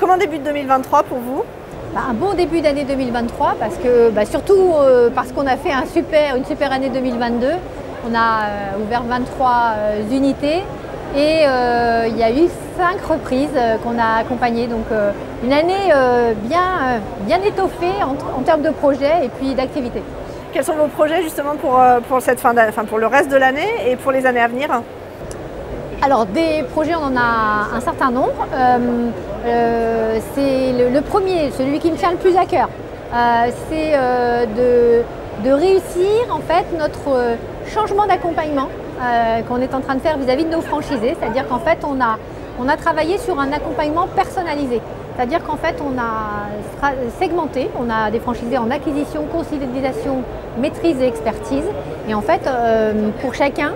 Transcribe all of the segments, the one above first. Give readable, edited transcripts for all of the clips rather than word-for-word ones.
Comment débute 2023 pour vous? Un bon début d'année 2023 parce que surtout parce qu'on a fait une super année 2022. On a ouvert 23 unités et il y a eu 5 reprises qu'on a accompagnées. Donc une année bien étoffée en termes de projets et puis d'activités. Quels sont vos projets justement pour cette pour le reste de l'année et pour les années à venir? Alors des projets, on en a un certain nombre. C'est le premier, celui qui me tient le plus à cœur. C'est de réussir en fait notre changement d'accompagnement qu'on est en train de faire vis-à-vis de nos franchisés. C'est-à-dire qu'en fait on a travaillé sur un accompagnement personnalisé. C'est-à-dire qu'en fait on a segmenté, on a des franchisés en acquisition, consolidation, maîtrise et expertise. Et en fait pour chacun,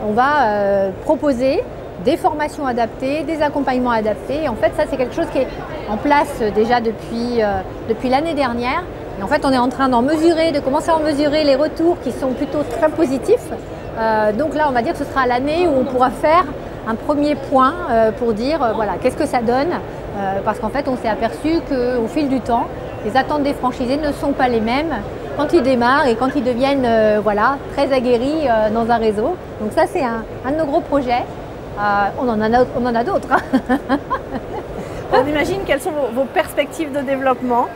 on va proposer des formations adaptées, des accompagnements adaptés. Et en fait, ça, c'est quelque chose qui est en place déjà depuis l'année dernière. Et en fait, on est en train de commencer à en mesurer les retours qui sont plutôt très positifs. Donc là, on va dire que ce sera l'année où on pourra faire un premier point pour dire, voilà, qu'est-ce que ça donne. Parce qu'en fait, on s'est aperçu qu'au fil du temps, les attentes des franchisés ne sont pas les mêmes quand ils démarrent et quand ils deviennent très aguerris dans un réseau. Donc ça, c'est un de nos gros projets. On en a d'autres. On imagine quelles sont vos perspectives de développement?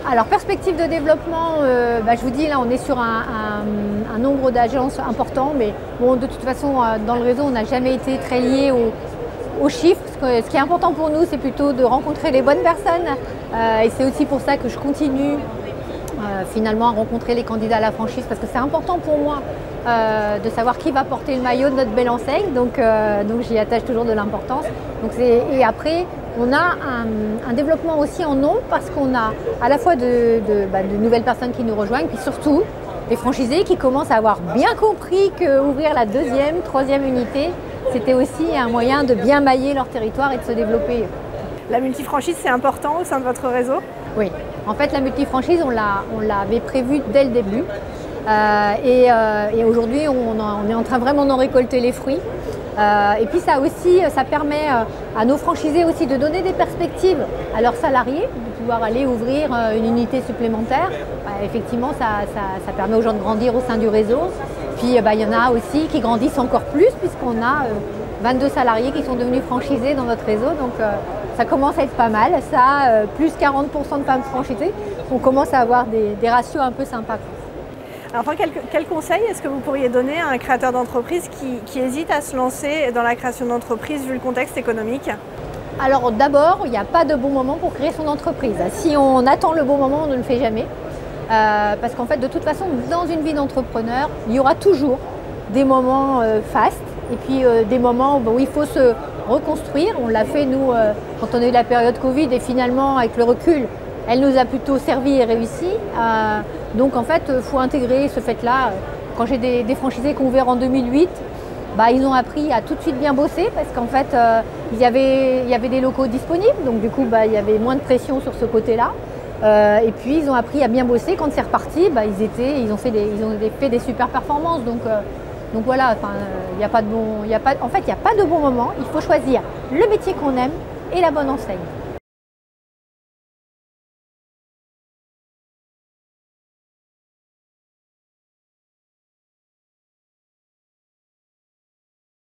Alors, perspectives de développement, je vous dis, là, on est sur un nombre d'agences important, mais bon, de toute façon, dans le réseau, on n'a jamais été très lié aux chiffres. Ce qui est important pour nous, c'est plutôt de rencontrer les bonnes personnes. Et c'est aussi pour ça que je continue finalement à rencontrer les candidats à la franchise, parce que c'est important pour moi de savoir qui va porter le maillot de notre belle enseigne. Donc j'y attache toujours de l'importance. Et après, on a un développement aussi en nombre, parce qu'on a à la fois de nouvelles personnes qui nous rejoignent, puis surtout des franchisés qui commencent à avoir bien compris qu'ouvrir la deuxième, troisième unité, c'était aussi un moyen de bien mailler leur territoire et de se développer. La multifranchise, c'est important au sein de votre réseau? Oui, en fait la multifranchise, on l'avait prévue dès le début. Et aujourd'hui, on est en train vraiment d'en récolter les fruits. Et puis ça permet à nos franchisés aussi de donner des perspectives à leurs salariés, de pouvoir aller ouvrir une unité supplémentaire. Effectivement, ça permet aux gens de grandir au sein du réseau. Puis il y en a aussi qui grandissent encore plus, puisqu'on a 22 salariés qui sont devenus franchisés dans notre réseau. Donc ça commence à être pas mal. Ça, plus 40% de femmes franchisées. On commence à avoir des ratios un peu sympas. Alors, quel conseil est-ce que vous pourriez donner à un créateur d'entreprise qui hésite à se lancer dans la création d'entreprise vu le contexte économique? Alors d'abord, il n'y a pas de bon moment pour créer son entreprise. Si on attend le bon moment, on ne le fait jamais. Parce qu'en fait, de toute façon, dans une vie d'entrepreneur, il y aura toujours des moments fastes et puis des moments où il faut se reconstruire. On l'a fait, nous, quand on a eu la période Covid, et finalement, avec le recul, elle nous a plutôt servi et réussi. Donc en fait, il faut intégrer ce fait-là. Quand j'ai des franchisés qui ont ouvert en 2008, ils ont appris à tout de suite bien bosser, parce qu'en fait, il y avait des locaux disponibles. Donc du coup, il y avait moins de pression sur ce côté-là. Et puis ils ont appris à bien bosser. Quand c'est reparti, ils ont fait des super performances. Donc voilà, il n'y a pas de bon moment. Il faut choisir le métier qu'on aime et la bonne enseigne.